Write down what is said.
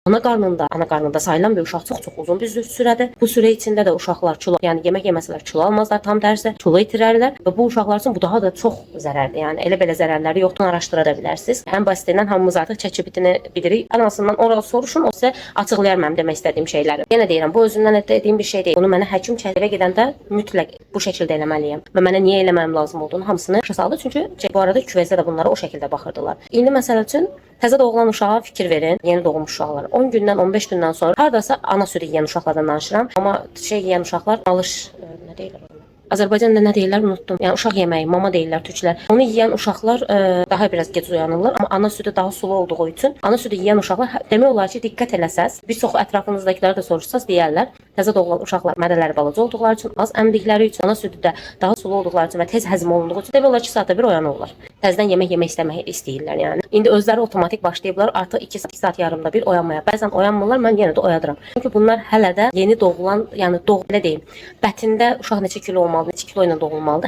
Ana qarnında sayılan bir uşaq çox uzun bir sürədir. Bu süre içində də uşaqlar kilo, yəni yemək yeməsələr kilo almazlar, tam tərsi kilo itirərlər və bu uşaqlar üçün bu daha da çox zərərdir. Yəni elə belə zərərləri yoxdur, araşdıra da bilərsiniz. Həm basitindən hamımız artıq ChatGPT-ni bilirik. Ən azından oral soruşun, o sizə açıqlayar mənim demək istədiyim şeyləri. Yenə deyirəm, bu özümdən etdiyim bir şey deyil. Bunu mənə həkim çətirə gedəndə mütləq bu şəkildə eləməliyəm və mənə niyə eləməm lazım olduğunu hamısını başa saldı. Çünki bu arada küvəzdə də bunlara o şəkildə baxırdılar. İndi məsəl üçün təzə doğulan uşağa fikir verin, yeni doğmuş uşaqlar. 10 gündən, 15 gündən sonra hardasa ana südü yeyən uşaqlardan danışıram. Amma yeyən uşaqlar nə deyirlər? Azərbaycanda nə deyirlər unutdum. Yəni uşaq yeməyi, mama deyirlər türklər. Onu yeyən uşaqlar daha biraz gec uyanırlar, amma ana südü daha sulu olduğu üçün ana südü yeyən uşaqlar demək olar ki, diqqət eləsəz, bir çox ətrafınızdakiləri də soruşsaz deyərlər, təzə doğulan uşaqlar mədələri balaca olduqları üçün, az əmdikləri üçün, ana südü də daha sulu olduqları üçün və tez həzm olunduğu üçün demək olar 2 saatda bir oyanırlar. Təzədən yemək yemək istəyirlər yəni. İndi özləri avtomatik başlayıblar artıq 2 saat yarımda bir oyanmaya. Bəzən oyanmırlar, mən yenə də oyadıram. Çünki bunlar hələ də yeni doğulan, yəni belə deyim, bətində uşaq neçə kilo olmalı, neçə kilo ilə doğulmalıdır.